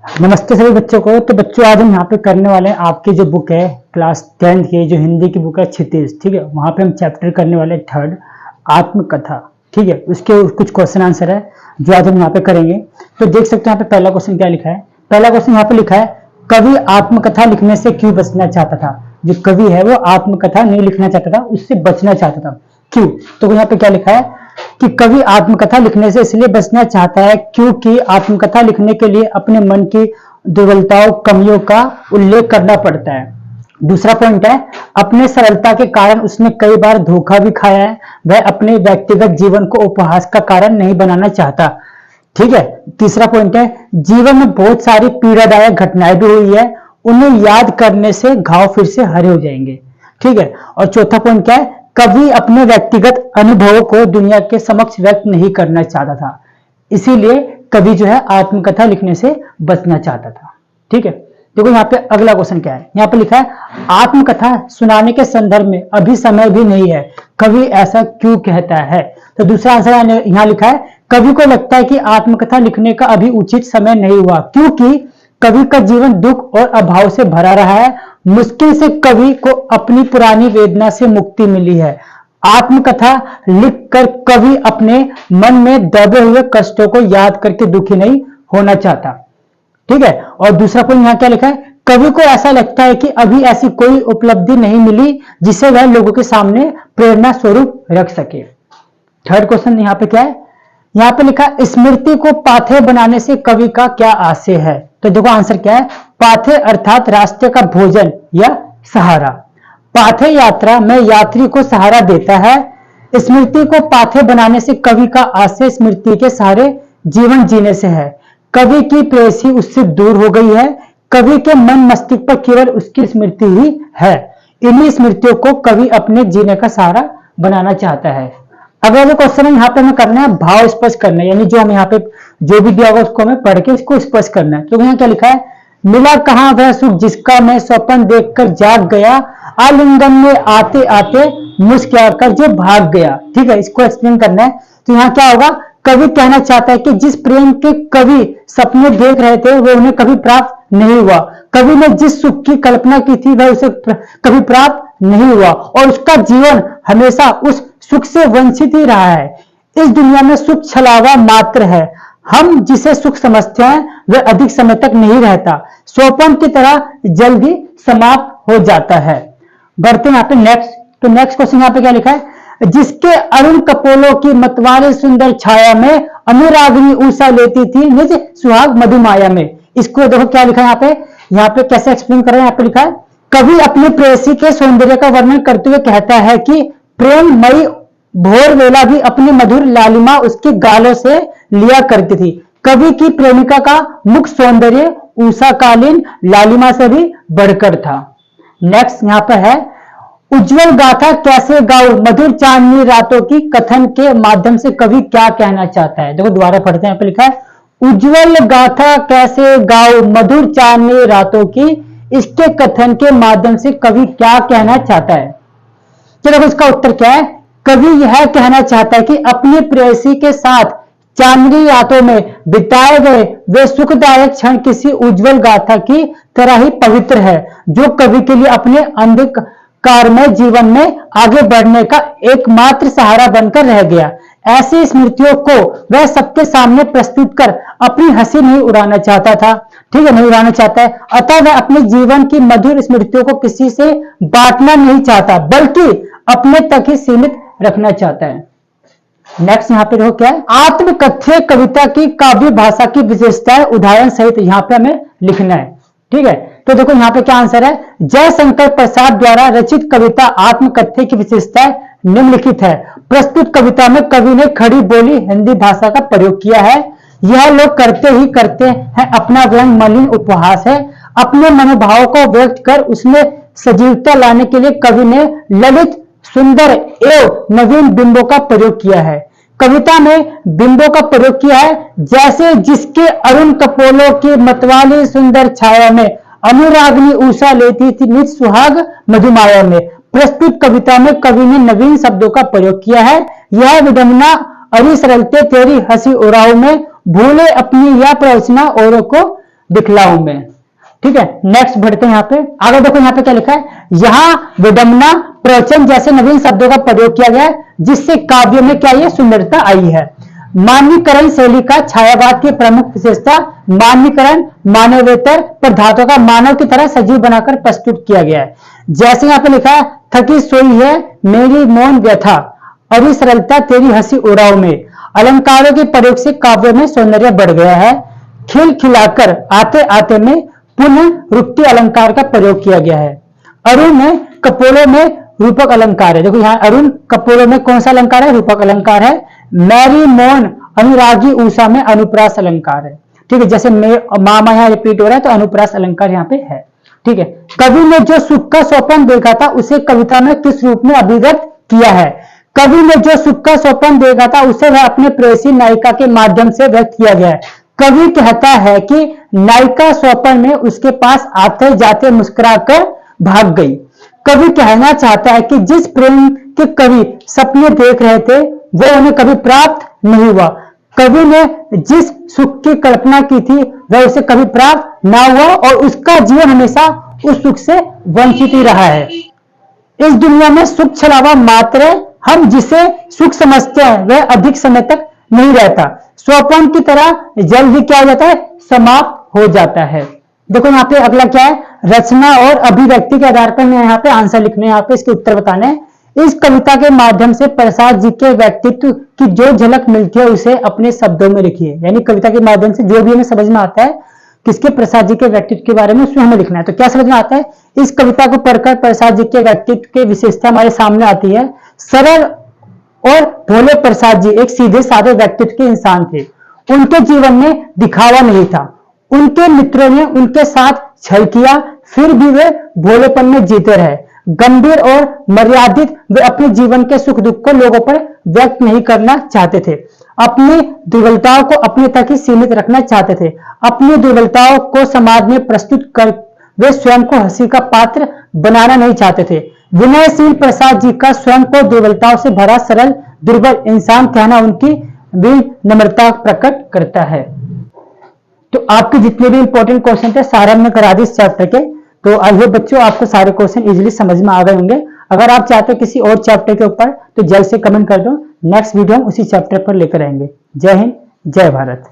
नमस्ते सभी बच्चों को। तो बच्चों आज हम यहाँ पे करने वाले हैं आपकी जो बुक है क्लास 10th की जो हिंदी की बुक है क्षितिज, ठीक है। वहाँ पे हम चैप्टर करने वाले थर्ड आत्मकथा, ठीक है। उसके कुछ क्वेश्चन आंसर है जो आज हम यहाँ पे करेंगे। तो देख सकते हैं यहाँ पे पहला क्वेश्चन क्या लिखा है। पहला क्वेश्चन यहाँ पे लिखा है, कवि आत्मकथा लिखने से क्यों बचना चाहता था। जो कवि है वो आत्मकथा नहीं लिखना चाहता था, उससे बचना चाहता था। क्यों? तो यहाँ पे क्या लिखा है कि कवि आत्मकथा लिखने से इसलिए बचना चाहता है क्योंकि आत्मकथा लिखने के लिए अपने मन की दुर्बलताओं कमियों का उल्लेख करना पड़ता है। दूसरा पॉइंट है, अपने सरलता के कारण उसने कई बार धोखा भी खाया है। वह अपने व्यक्तिगत जीवन को उपहास का कारण नहीं बनाना चाहता, ठीक है। तीसरा पॉइंट है, जीवन में बहुत सारी पीड़ादायक घटनाएं भी हुई है, उन्हें याद करने से घाव फिर से हरे हो जाएंगे, ठीक है। और चौथा पॉइंट क्या है, कवि अपने व्यक्तिगत अनुभवों को दुनिया के समक्ष व्यक्त नहीं करना चाहता था, इसीलिए कवि जो है आत्मकथा लिखने से बचना चाहता था, ठीक है। देखो यहाँ पे अगला क्वेश्चन क्या है। यहाँ पे लिखा है, आत्मकथा सुनाने के संदर्भ में अभी समय भी नहीं है, कवि ऐसा क्यों कहता है। तो दूसरा आंसर यहाँ लिखा है, कवि को लगता है कि आत्मकथा लिखने का अभी उचित समय नहीं हुआ क्योंकि कवि का जीवन दुख और अभाव से भरा रहा है। मुश्किल से कवि को अपनी पुरानी वेदना से मुक्ति मिली है। आत्मकथा लिखकर कवि अपने मन में दबे हुए कष्टों को याद करके दुखी नहीं होना चाहता, ठीक है। और दूसरा पॉइंट यहाँ क्या लिखा है, कवि को ऐसा लगता है कि अभी ऐसी कोई उपलब्धि नहीं मिली जिसे वह लोगों के सामने प्रेरणा स्वरूप रख सके। थर्ड क्वेश्चन यहाँ पे क्या है, यहाँ पे लिखा स्मृति को पाथेय बनाने से कवि का क्या आशय है। तो देखो आंसर क्या है, पाथेय अर्थात रास्ते का भोजन या सहारा। पाथेय यात्रा में यात्री को सहारा देता है। स्मृति को पाथेय बनाने से कवि का आशय स्मृति के सहारे जीवन जीने से है। कवि की प्रेयसी उससे दूर हो गई है, कवि के मन मस्तिष्क पर केवल उसकी स्मृति ही है। इन्हीं स्मृतियों को कवि अपने जीने का सहारा बनाना चाहता है। अगला जो क्वेश्चन है यहाँ पे हमें करना है भाव स्पष्ट करना है, यानी जो हम यहाँ पे जो भी दिया होगा उसको हमें पढ़ के इसको स्पष्ट करना है। तो यहाँ क्या लिखा है, मिला कहाँ वह सुख जिसका मैं स्वप्न देखकर जाग गया, आलिंगन में आते आते मुस्कुराकर जो भाग गया, ठीक है। इसको एक्सप्लेन करना है। तो यहाँ क्या होगा, कवि कहना चाहता है कि जिस प्रेम के कवि सपने देख रहे थे वो उन्हें कभी प्राप्त नहीं हुआ। कवि ने जिस सुख की कल्पना की थी वह उसे कभी प्राप्त नहीं हुआ और उसका जीवन हमेशा उस सुख से वंचित ही रहा है। इस दुनिया में सुख छलावा मात्र है, हम जिसे सुख समझते हैं वह अधिक समय तक नहीं रहता, स्वप्न की तरह जल्दी समाप्त हो जाता है। बढ़ते हैं यहाँ पे नेक्स्ट। तो नेक्स्ट क्वेश्चन यहाँ पे क्या लिखा है, जिसके अरुण कपोलों की मतवाले सुंदर छाया में अनुरागिनी ऊषा लेती थी निज सुहाग मधुमाया में। इसको देखो क्या लिखा है यहाँ पे कैसे एक्सप्लेन कर रहे हैं। यहाँ पे लिखा है, कवि अपने प्रेयसी के सौंदर्य का वर्णन करते हुए कहता है कि प्रेममयी भोर वेला भी अपनी मधुर लालिमा उसके गालों से लिया करती थी। कवि की प्रेमिका का मुख सौंदर्य उषाकालीन लालिमा से भी बढ़कर था। नेक्स्ट यहाँ पर है, उज्जवल गाथा कैसे गाऊं मधुर चांदनी रातों की कथन के माध्यम से कवि क्या कहना चाहता है। देखो दोबारा पढ़ते हैं। यहाँ पे लिखा है, उज्जवल गाथा कैसे गाऊं मधुर चांदनी रातों की, इसके कथन के माध्यम से कवि क्या कहना चाहता है। चलो इसका उत्तर क्या है, कवि यह कहना चाहता है कि अपनी प्रेयसी के साथ चांदनी रातों में बिताए गए वे सुखदायक क्षण किसी उज्जवल गाथा की तरह ही पवित्र है, जो कवि के लिए अपने अंधकारमय जीवन में आगे बढ़ने का एकमात्र सहारा बनकर रह गया। ऐसी स्मृतियों को वह सबके सामने प्रस्तुत कर अपनी हंसी नहीं उड़ाना चाहता था, ठीक है, नहीं उड़ाना चाहता है। अतः वह अपने जीवन की मधुर स्मृतियों को किसी से बांटना नहीं चाहता, बल्कि अपने तक ही सीमित रखना चाहता है। नेक्स्ट यहाँ पे देखो क्या है, आत्मकथ्य कविता की काव्य भाषा की विशेषताएं उदाहरण सहित यहाँ पे हमें लिखना है, ठीक है। तो देखो यहाँ पे क्या आंसर है, जयशंकर प्रसाद द्वारा रचित कविता आत्मकथ्य की विशेषताएं निम्नलिखित है। प्रस्तुत कविता में कवि ने खड़ी बोली हिंदी भाषा का प्रयोग किया है। यह लोग करते ही करते हैं अपना व्यंग मलिन उपहास है। अपने मनोभाव को व्यक्त कर उसमें सजीवता लाने के लिए कवि ने ललित सुंदर एवं नवीन बिंबों का प्रयोग किया है। कविता में बिंबों का प्रयोग किया है, जैसे जिसके अरुण कपोलों की मतवाली सुंदर छाया में अनुरागिनी ऊषा लेती थी निज सुहाग मधुमाया में। प्रस्तुत कविता में कवि ने नवीन शब्दों का प्रयोग किया है। यह विडंबना अरि सरलते तेरी हंसी उड़ाऊ में भूले अपनी यह प्रवचना औरों को दिखलाऊं मैं। ठीक है, नेक्स्ट बढ़ते हैं यहाँ पे आगे। देखो यहाँ पे क्या लिखा है, यहाँ विडंबना, प्रवचन जैसे नवीन शब्दों का प्रयोग किया गया है, जिससे काव्य में क्या ये सुंदरता आई है। मानवीकरण शैली का छायावाद की प्रमुख विशेषता, मानवीकरण मानवेतर पर धातुओं का मानव की तरह सजीव बनाकर प्रस्तुत किया गया है। जैसे यहाँ पे लिखा है, थकी सोई है मेरी मौन व्यथा, अभी सरलता तेरी हंसी उड़ाव में। अलंकारों के प्रयोग से काव्य में सौंदर्य बढ़ गया है। खिल खिलाकर आते आते में पुनः रुक्ति अलंकार का प्रयोग किया गया है। अरुण में कपोलों में रूपक अलंकार है। देखो यहाँ अरुण कपोलों में कौन सा अलंकार है, रूपक अलंकार है। मैरी मौन अनुरागी उषा में अनुप्रास अलंकार है। ठीक है, जैसे मामा यहाँ रिपीट हो रहा है तो अनुप्रास अलंकार यहाँ पे है। ठीक है, कवि ने जो सुख का स्वप्न देखा था उसे कविता में किस रूप में अभिव्यक्त किया है। कवि ने जो सुख का स्वप्न देखा था उसे वह अपने प्रेयसी नायिका के माध्यम से व्यक्त किया गया है। कवि कहता है कि नायिका स्वप्न में उसके पास आते जाते मुस्कुराकर भाग गई। कवि कहना चाहता है कि जिस प्रेम के कवि सपने देख रहे थे वह उन्हें कभी प्राप्त नहीं हुआ। कवि ने जिस सुख की कल्पना की थी वह उसे कभी प्राप्त ना हुआ और उसका जीवन हमेशा उस सुख से वंचित ही रहा है। इस दुनिया में सुख छलावा मात्र है, हम जिसे सुख समझते हैं वह अधिक समय तक नहीं रहता, स्वप्न की तरह जल्द ही क्या हो जाता है, समाप्त हो जाता है। देखो यहाँ पे अगला क्या है, रचना और अभिव्यक्ति के आधार पर मैं यहाँ पे आंसर लिखने, यहाँ पे इसके उत्तर बताने। इस कविता के माध्यम से प्रसाद जी के व्यक्तित्व की जो झलक मिलती है उसे अपने शब्दों में लिखिए। यानी कविता के माध्यम से जो भी हमें समझ में आता है किसके, प्रसाद जी के व्यक्तित्व के बारे में, उसमें हमें लिखना है। तो क्या समझ में आता है, इस कविता को पढ़कर प्रसाद जी के व्यक्तित्व की विशेषता हमारे सामने आती है। सरल और भोले प्रसाद जी एक सीधे साधे व्यक्तित्व के इंसान थे। उनके जीवन में दिखावा नहीं था। उनके मित्रों ने उनके साथ छल किया, फिर भी वे भोलेपन में जीते रहे। गंभीर और मर्यादित वे अपने जीवन के सुख दुख को लोगों पर व्यक्त नहीं करना चाहते थे। अपनी दुर्बलताओं को अपने तक ही सीमित रखना चाहते थे। अपनी दुर्बलताओं को समाज में प्रस्तुत कर वे स्वयं को हंसी का पात्र बनाना नहीं चाहते थे। विनयशील प्रसाद जी का स्वयं को दुर्बलताओं से भरा सरल दुर्बल इंसान कहना उनकी विनम्रता प्रकट करता है। तो आपके जितने भी इंपॉर्टेंट क्वेश्चन थे सारे हमने करा दिए इस चैप्टर के। तो आई होप बच्चों आपको सारे क्वेश्चन इजीली समझ में आ गए होंगे। अगर आप चाहते हो किसी और चैप्टर के ऊपर तो जल्द से कमेंट कर दो, नेक्स्ट वीडियो हम उसी चैप्टर पर लेकर आएंगे। जय हिंद, जय भारत।